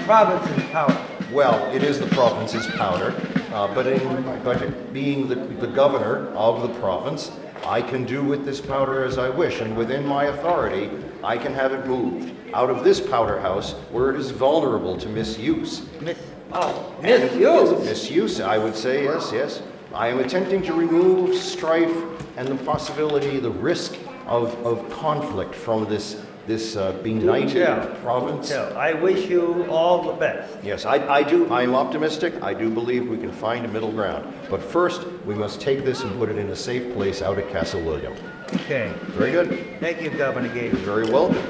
province's powder. Well, it is the province's powder, but being the governor of the province, I can do with this powder as I wish, and within my authority, I can have it moved out of this powder house where it is vulnerable to misuse. Misuse? Misuse, I would say, yes. I am attempting to remove strife and the possibility, the risk of conflict from this benighted province. I wish you all the best. Yes, I do. I'm optimistic. I do believe we can find a middle ground. But first, we must take this and put it in a safe place out at Castle William. Okay. Very good. Thank you, Governor Gage. You're very welcome.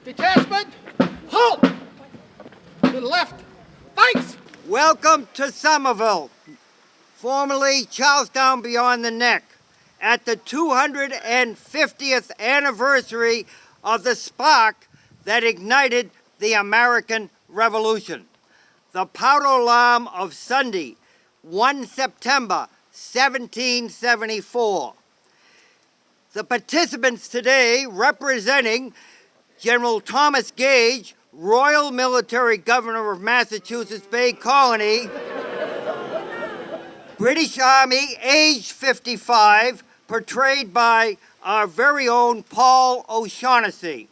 Detachment, halt! To the left, face! Welcome to Somerville, formerly Charlestown Beyond the Neck, at the 250th anniversary of the spark that ignited the American Revolution. The powder alarm of Sunday, 1 September 1774. The participants today representing General Thomas Gage, Royal Military Governor of Massachusetts Bay Colony, British Army, age 55, portrayed by our very own Paul O'Shaughnessy.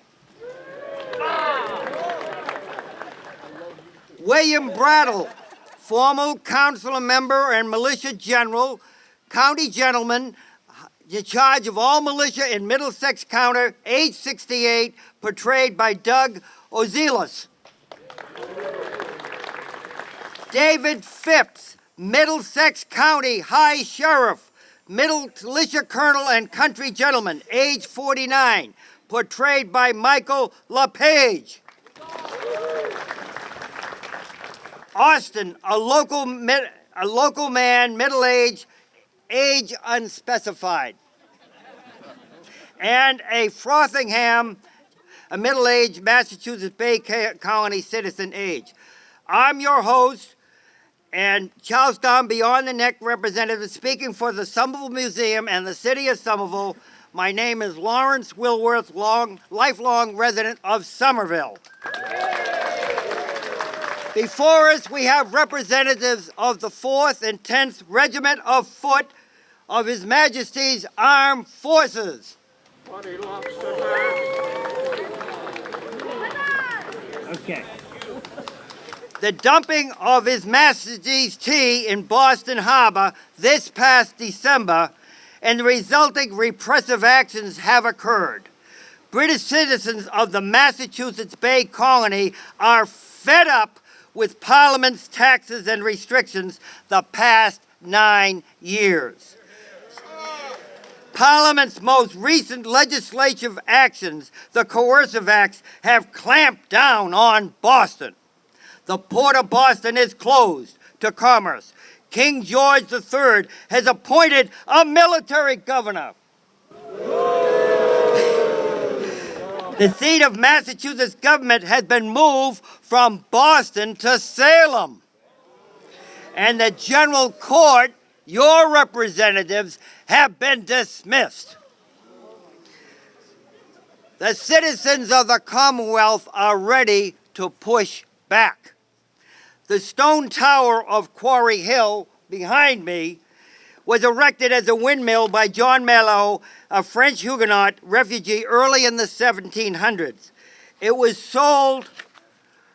William Brattle, former council member and militia general, county gentleman, in charge of all militia in Middlesex County, age 68, portrayed by Doug Ozelis. David Phipps, Middlesex County High Sheriff, militia colonel and country gentleman, age 49, portrayed by Michael LePage. Austin, a local man, middle-aged, age unspecified. And a Frothingham, a middle-aged Massachusetts Bay Colony citizen, age. I'm your host and Charlestown Beyond the Neck representative speaking for the Somerville Museum and the City of Somerville. My name is Lawrence Wilworth, lifelong resident of Somerville. Before us, we have representatives of the 4th and 10th Regiment of Foot of His Majesty's Armed Forces. Okay. The dumping of His Majesty's tea in Boston Harbor this past December and the resulting repressive actions have occurred. British citizens of the Massachusetts Bay Colony are fed up with Parliament's taxes and restrictions the past 9 years. Parliament's most recent legislative actions, the coercive acts, have clamped down on Boston. The port of Boston is closed to commerce. King George III has appointed a military governor. The seat of Massachusetts government has been moved from Boston to Salem. And the general court, your representatives, have been dismissed. The citizens of the Commonwealth are ready to push back. The stone tower of Quarry Hill, behind me, was erected as a windmill by John Malot, a French Huguenot refugee early in the 1700s. It was sold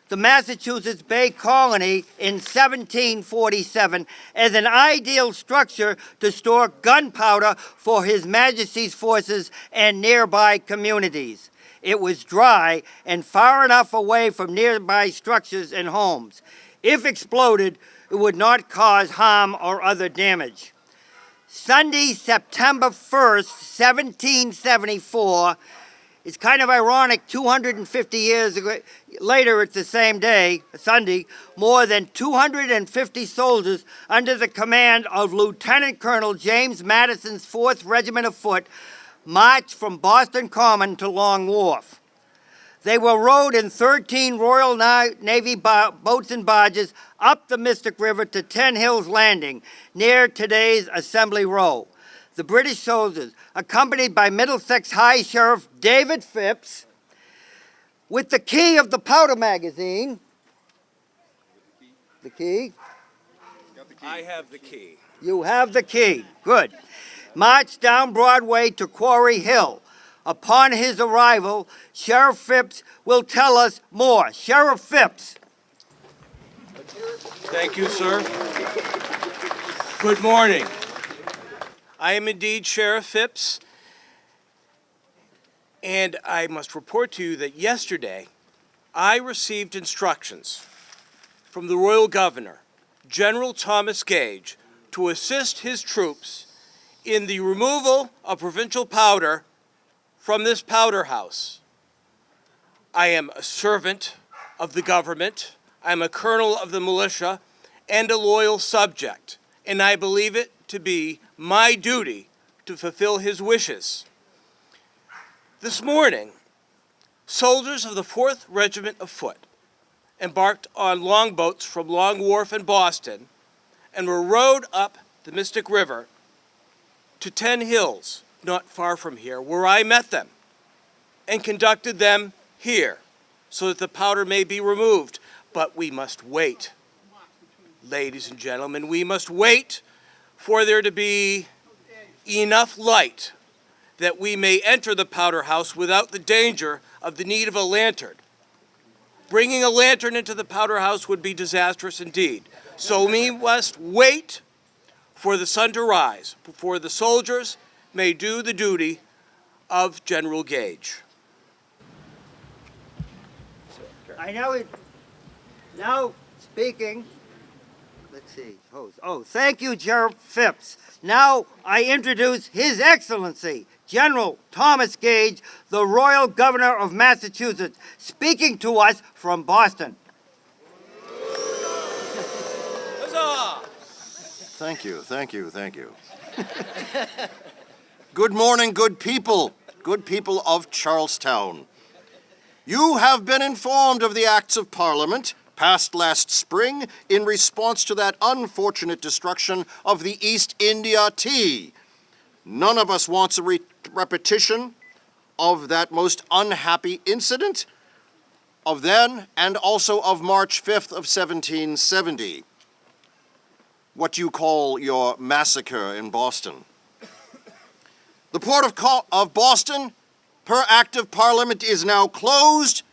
the Massachusetts Bay Colony in 1747 as an ideal structure to store gunpowder for His Majesty's forces and nearby communities. It was dry and far enough away from nearby structures and homes. If exploded, it would not cause harm or other damage. Sunday, September 1st, 1774, it's kind of ironic, 250 years later, it's the same day, Sunday, more than 250 soldiers under the command of Lieutenant Colonel James Madison's 4th Regiment of Foot marched from Boston Common to Long Wharf. They were rowed in 13 Royal Navy boats and barges up the Mystic River to Ten Hills Landing, near today's Assembly Row. The British soldiers, accompanied by Middlesex High Sheriff David Phipps, with the key of the powder magazine. The key? I have the key. You have the key. Good. Marched down Broadway to Quarry Hill. Upon his arrival, Sheriff Phipps will tell us more. Sheriff Phipps. Thank you, sir. Good morning. I am indeed Sheriff Phipps, and I must report to you that yesterday I received instructions from the Royal Governor, General Thomas Gage, to assist his troops in the removal of provincial powder from this powder house. I am a servant of the government, I am a colonel of the militia, and a loyal subject, and I believe it to be my duty to fulfill his wishes. This morning, soldiers of the 4th Regiment of Foot embarked on longboats from Long Wharf in Boston and were rowed up the Mystic River to Ten Hills, not far from here, where I met them and conducted them here so that the powder may be removed. But we must wait, ladies and gentlemen, we must wait for there to be enough light that we may enter the powder house without the danger of the need of a lantern. Bringing a lantern into the powder house would be disastrous indeed. So we must wait for the sun to rise before the soldiers may do the duty of General Gage. I know it. Now speaking. Let's see. Oh, thank you, Sheriff Phipps. Now I introduce His Excellency, General Thomas Gage, the Royal Governor of Massachusetts, speaking to us from Boston. Huzzah! Thank you. Good morning, good people of Charlestown. You have been informed of the Acts of Parliament passed last spring in response to that unfortunate destruction of the East India Tea. None of us wants a repetition of that most unhappy incident of then and also of March 5th of 1770. What you call your massacre in Boston. The Port of Boston, per Act of Parliament, is now closed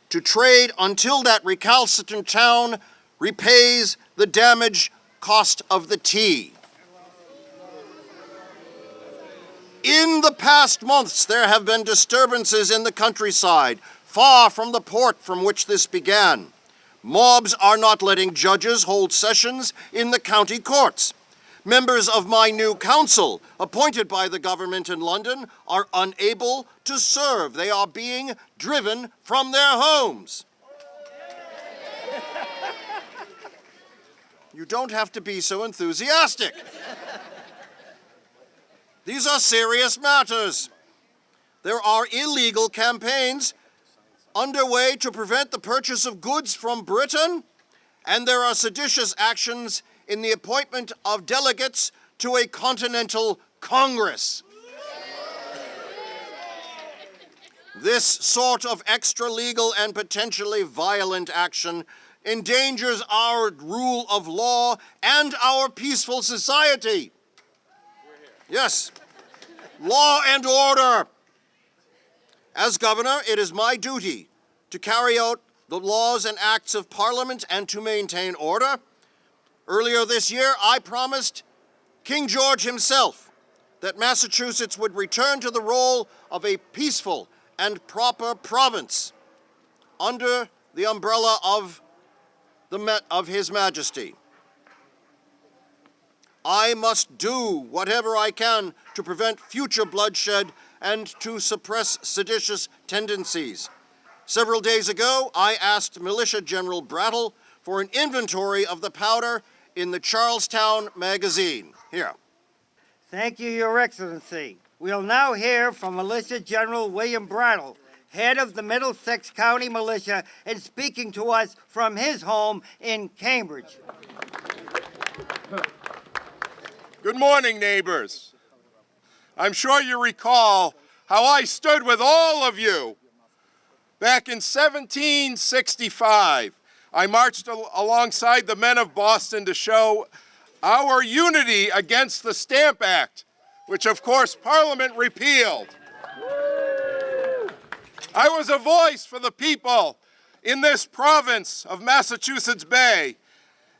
to trade until that recalcitrant town repays the damage cost of the tea. In the past months, there have been disturbances in the countryside, far from the port from which this began. Mobs are not letting judges hold sessions in the county courts. Members of my new council, appointed by the government in London, are unable to serve. They are being driven from their homes. You don't have to be so enthusiastic. These are serious matters. There are illegal campaigns underway to prevent the purchase of goods from Britain, and there are seditious actions in the appointment of delegates to a continental Congress. This sort of extra-legal and potentially violent action endangers our rule of law and our peaceful society. Yes, law and order. As governor, it is my duty to carry out the laws and acts of Parliament and to maintain order. Earlier this year, I promised King George himself that Massachusetts would return to the role of a peaceful and proper province under the umbrella of His Majesty. I must do whatever I can to prevent future bloodshed and to suppress seditious tendencies. Several days ago, I asked Militia General Brattle for an inventory of the powder in the Charlestown magazine. Here. Thank you, Your Excellency. We'll now hear from Militia General William Brattle, head of the Middlesex County Militia, and speaking to us from his home in Cambridge. Good morning, neighbors. I'm sure you recall how I stood with all of you back in 1765. I marched alongside the men of Boston to show our unity against the Stamp Act, which of course Parliament repealed. I was a voice for the people in this province of Massachusetts Bay,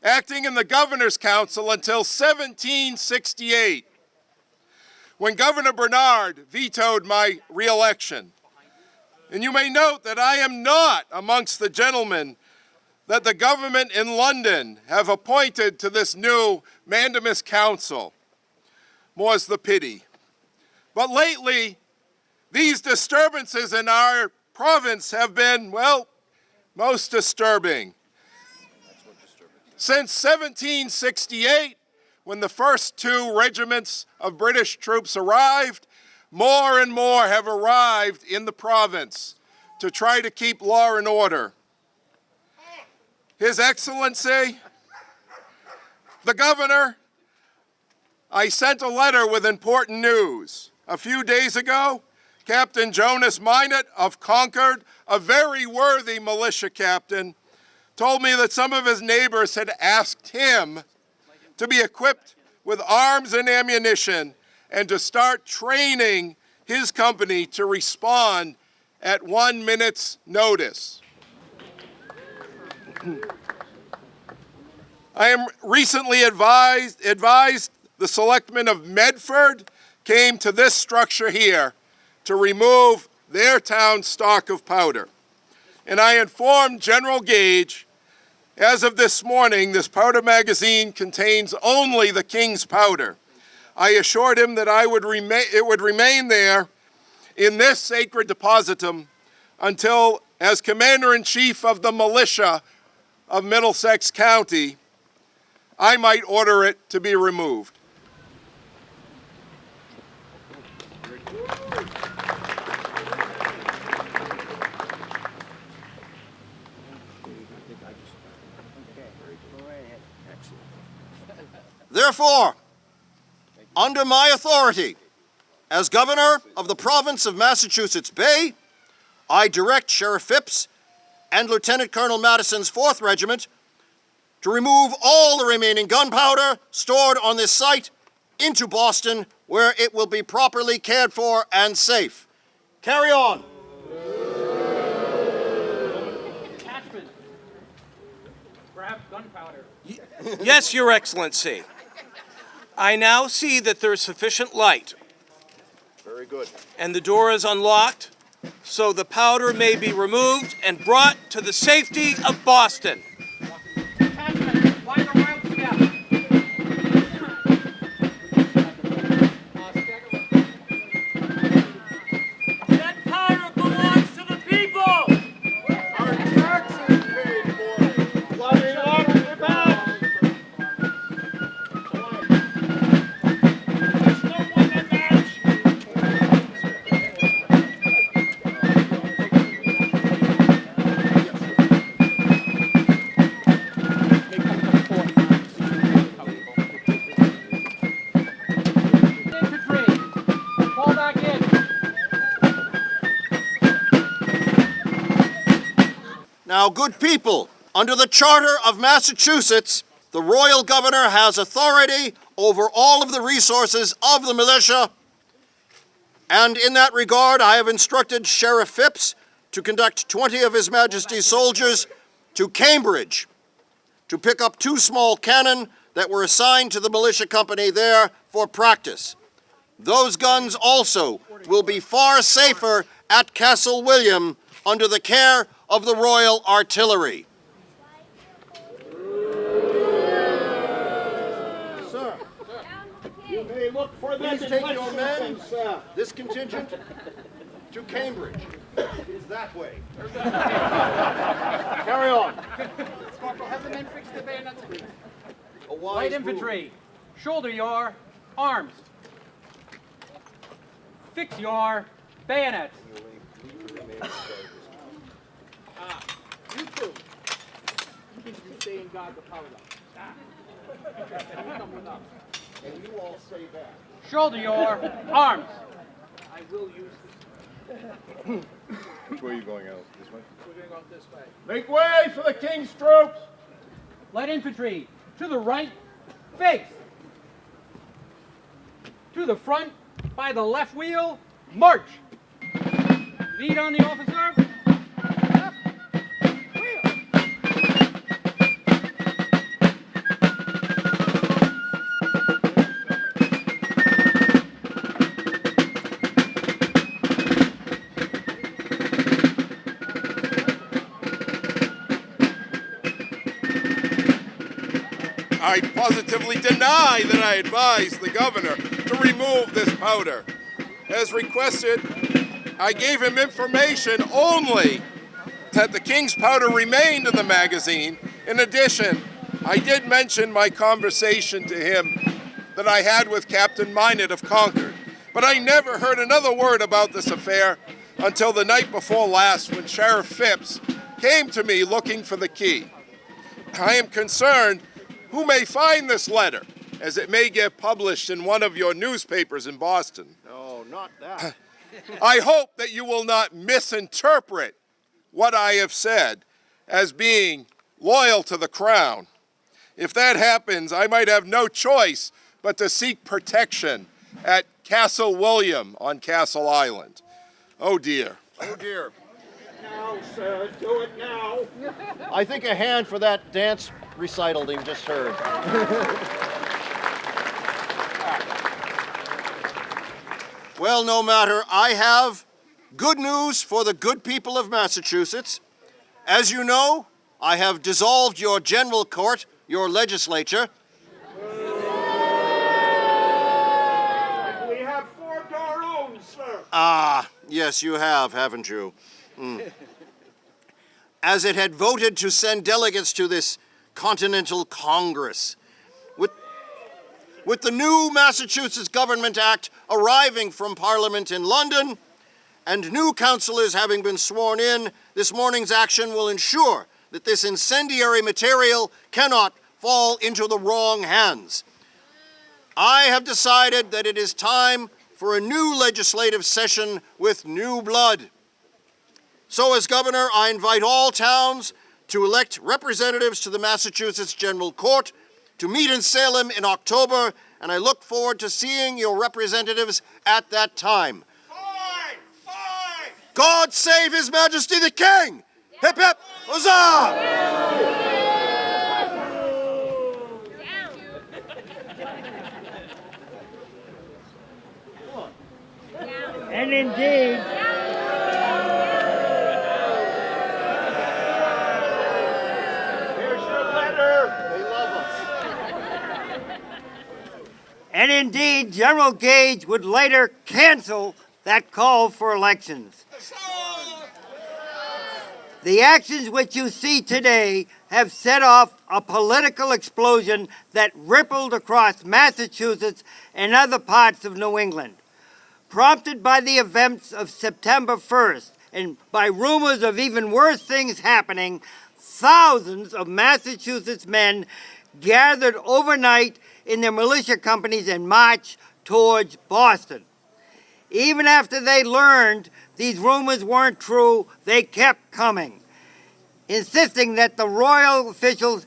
acting in the Governor's Council until 1768, when Governor Bernard vetoed my re-election. And you may note that I am not amongst the gentlemen that the government in London have appointed to this new mandamus council. More's the pity. But lately, these disturbances in our province have been, well, most disturbing. Since 1768, when the first two regiments of British troops arrived, more and more have arrived in the province to try to keep law and order. His Excellency, the Governor, I sent a letter with important news. A few days ago, Captain Jonas Minot of Concord, a very worthy militia captain, told me that some of his neighbors had asked him to be equipped with arms and ammunition and to start training his company to respond at 1 minute's notice. I am recently advised the selectmen of Medford came to this structure here to remove their town stock of powder. And I informed General Gage, as of this morning, this powder magazine contains only the King's powder. I assured him that it would remain there in this sacred depositum until, as Commander-in-Chief of the militia of Middlesex County, I might order it to be removed. Therefore, under my authority as Governor of the province of Massachusetts Bay, I direct Sheriff Phipps and Lieutenant Colonel Madison's 4th Regiment to remove all the remaining gunpowder stored on this site into Boston, where it will be properly cared for and safe. Carry on. Attachment. Perhaps gunpowder. Yes, Your Excellency. I now see that there is sufficient light. Very good. And the door is unlocked, so the powder may be removed and brought to the safety of Boston. Attachment. Why the wild step? That powder belongs to the people! Our taxes paid for it. Lock it back! There's no one that match! Infantry, fall back in. Now, good people, under the Charter of Massachusetts, the Royal Governor has authority over all of the resources of the militia, and in that regard, I have instructed Sheriff Phipps to conduct 20 of His Majesty's soldiers to Cambridge to pick up 2 small cannon that were assigned to the militia company there for practice. Those guns also will be far safer at Castle William under the care of the Royal Artillery. Sir, You may look for them please in take less your men, shootings, sir. this contingent, to Cambridge. It is that way. Carry on. Have the men fix the bayonets. A wise Light move. infantry, shoulder your arms. Fix your bayonets. You two. You stay and guard the powder. Come with us. And you all stay back. Shoulder your arms. I will use this. Which way are you going out? This way? We're going out this way. Make way for the King's troops! Light infantry, to the right, face. To the front, by the left wheel, march. Lead on the officer. Left wheel. I positively deny that I advised the governor to remove this powder. As requested, I gave him information only that the King's powder remained in the magazine. In addition, I did mention my conversation to him that I had with Captain Minot of Concord, but I never heard another word about this affair until the night before last when Sheriff Phipps came to me looking for the key. I am concerned who may find this letter, as it may get published in one of your newspapers in Boston. No, not that. I hope that you will not misinterpret what I have said as being loyal to the crown. If that happens, I might have no choice but to seek protection at Castle William on Castle Island. Oh dear. Oh dear. Now, sir, do it now. I think a hand for that dance recital you just heard. Well, no matter, I have good news for the good people of Massachusetts. As you know, I have dissolved your general court, your legislature. We have formed our own, sir. Ah, yes, you have, haven't you? As it had voted to send delegates to this Continental Congress. With the new Massachusetts Government Act arriving from Parliament in London and new councillors having been sworn in, this morning's action will ensure that this incendiary material cannot fall into the wrong hands. I have decided that it is time for a new legislative session with new blood. So as governor, I invite all towns to elect representatives to the Massachusetts General Court to meet in Salem in October, and I look forward to seeing your representatives at that time. Fine! Fine! God save His Majesty the King! Hip hip, huzzah! And indeed, Here's your letter. They love us. And indeed, General Gage would later cancel that call for elections. The actions which you see today have set off a political explosion that rippled across Massachusetts and other parts of New England. Prompted by the events of September 1st and by rumors of even worse things happening, thousands of Massachusetts men gathered overnight in their militia companies and marched towards Boston. Even after they learned these rumors weren't true, they kept coming, insisting that the royal officials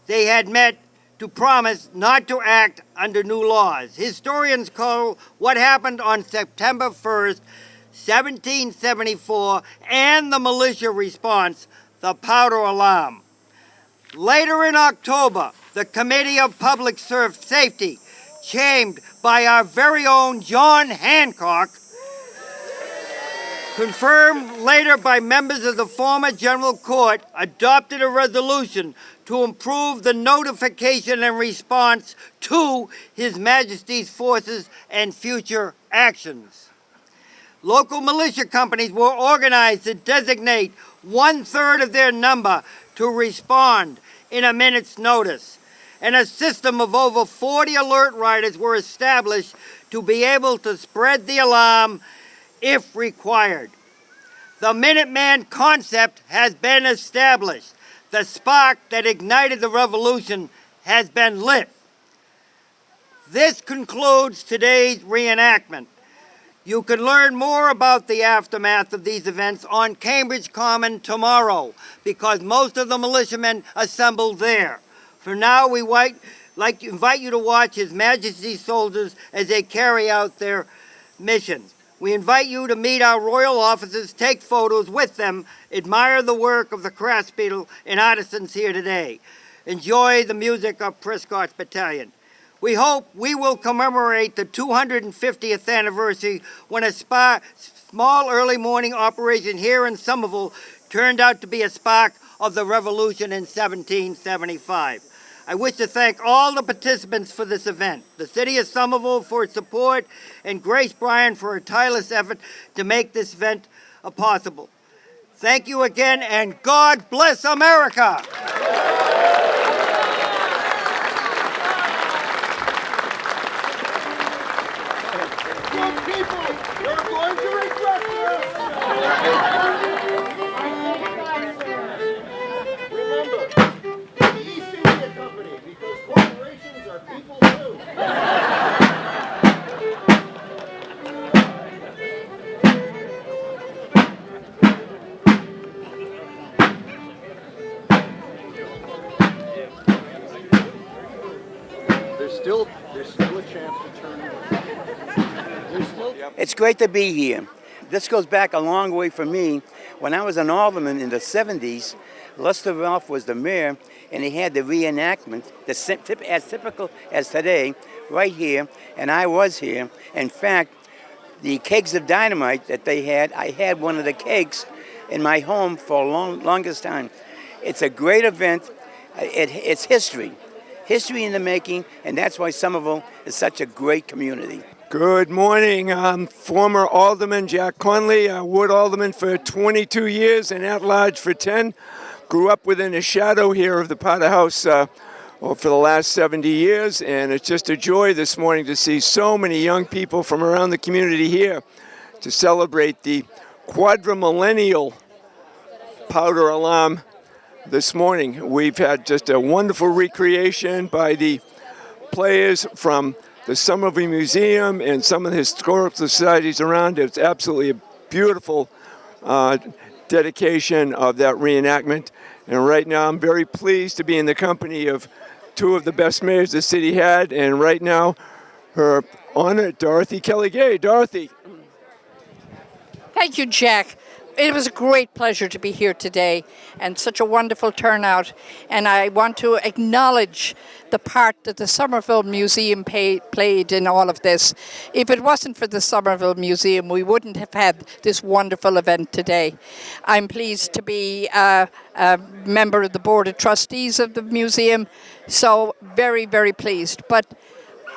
they had met to promise not to act under new laws. Historians call what happened on September 1st 1774, and the militia response, the powder alarm. Later in October, the Committee of Public Safety, championed by our very own John Hancock, confirmed later by members of the former General Court, adopted a resolution to improve the notification and response to His Majesty's forces and future actions. Local militia companies were organized to designate 1/3 of their number to respond in a minute's notice, and a system of over 40 alert riders were established to be able to spread the alarm if required. The Minuteman concept has been established. The spark that ignited the revolution has been lit. This concludes today's reenactment. You can learn more about the aftermath of these events on Cambridge Common tomorrow, because most of the militiamen assembled there. For now, we invite you to watch His Majesty's soldiers as they carry out their missions. We invite you to meet our royal officers, take photos with them, admire the work of the craftspeople and artisans here today. Enjoy the music of Prescott's Battalion. We hope we will commemorate the 250th anniversary when a small early morning operation here in Somerville turned out to be a spark of the revolution in 1775. I wish to thank all the participants for this event, the City of Somerville for its support, and Grace Bryan for her tireless effort to make this event possible. Thank you again, and God bless America! Good people, you're going to regret this. Remember, the East India Company, because corporations are people too. There's still a chance to turn it. It's great to be here. This goes back a long way for me. When I was an alderman in the 70s, Lester Ralph was the mayor, and he had the reenactment, as typical as today, right here, and I was here. In fact, the kegs of dynamite that they had, I had one of the kegs in my home for longest time. It's a great event. It's history in the making, and that's why Somerville is such a great community. Good morning. I'm former Alderman Jack Conley, Ward Alderman for 22 years and at-large for 10. Grew up within a shadow here of the Potter House for the last 70 years, and it's just a joy this morning to see so many young people from around the community here to celebrate the quadrimillennial powder alarm this morning. We've had just a wonderful recreation by the players from the Somerville Museum and some of the historical societies around it. It's absolutely a beautiful dedication of that reenactment. And right now I'm very pleased to be in the company of two of the best mayors the city had, and right now her Honor, Dorothy Kelly-Gay. Dorothy. Thank you, Jack. It was a great pleasure to be here today, and such a wonderful turnout. And I want to acknowledge the part that the Somerville Museum played in all of this. If it wasn't for the Somerville Museum, we wouldn't have had this wonderful event today. I'm pleased to be a member of the Board of Trustees of the museum, so very, very pleased. But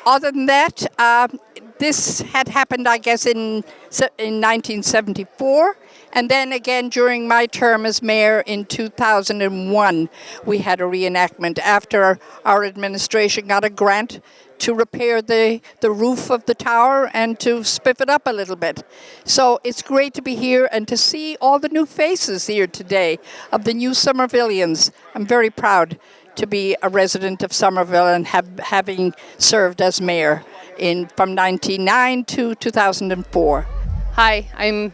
other than that, this had happened, I guess, in 1974. And then again, during my term as mayor in 2001, we had a reenactment after our administration got a grant to repair the roof of the tower and to spiff it up a little bit. So it's great to be here and to see all the new faces here today of the new Somervillians. I'm very proud to be a resident of Somerville and having served as mayor from 1999 to 2004. Hi, I'm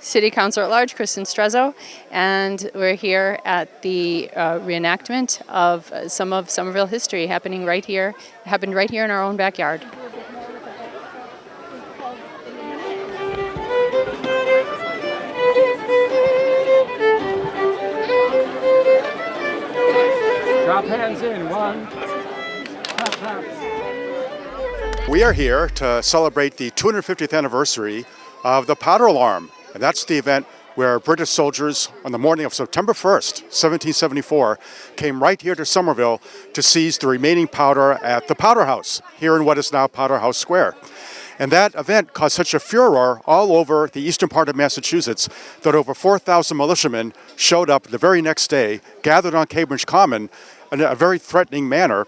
City Councilor at Large, Kristen Strezzo, and we're here at the reenactment of some of Somerville history happened right here in our own backyard. Clap hands in. 1. Clap, clap. We are here to celebrate the 250th anniversary of the powder alarm. And that's the event where British soldiers on the morning of September 1st, 1774, came right here to Somerville to seize the remaining powder at the Powder House, here in what is now Powder House Square. And that event caused such a furor all over the eastern part of Massachusetts that over 4,000 militiamen showed up the very next day, gathered on Cambridge Common in a very threatening manner.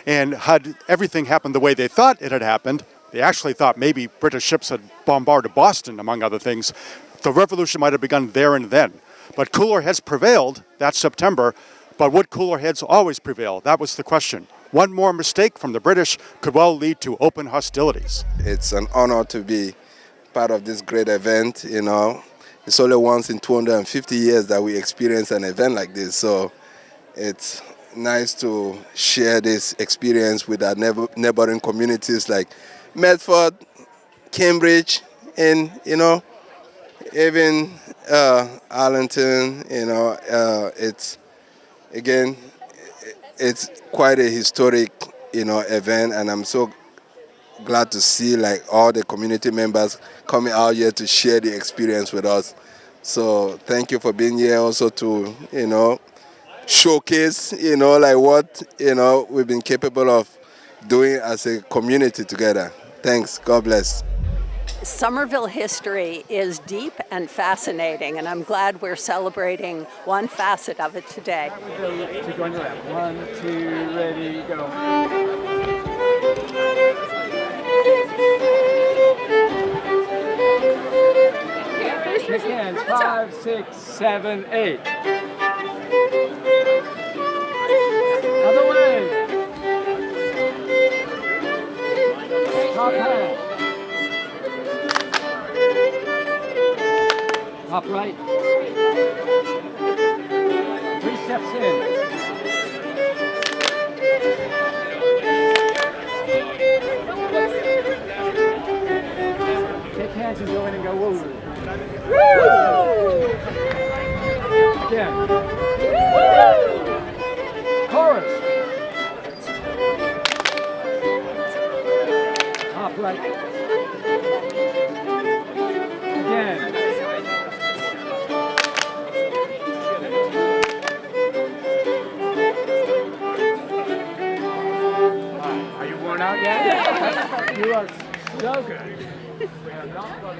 And had everything happened the way they thought it had happened, they actually thought maybe British ships had bombarded Boston, among other things, the revolution might have begun there and then. But cooler heads prevailed that September, but would cooler heads always prevail? That was the question. One more mistake from the British could well lead to open hostilities. It's an honor to be part of this great event, you know. It's only once in 250 years that we experience an event like this, so it's nice to share this experience with our neighboring communities like Medford, Cambridge, and, you know, even Arlington, you know. It's quite a historic, you know, event, and I'm so glad to see like all the community members coming out here to share the experience with us. So thank you for being here also to, you know, showcase, you know, like what, you know, we've been capable of doing as a community together. Thanks. God bless. Somerville history is deep and fascinating, and I'm glad we're celebrating one facet of it today. To go on your left. 1, 2, ready, go. Shake hands. 5, 6, 7, 8. Other way. Top hand. Top right. 3 steps in. Shake hands and go in and go woo. Again. Chorus. Top right. Again. Are you worn out yet? You are so good. We have not got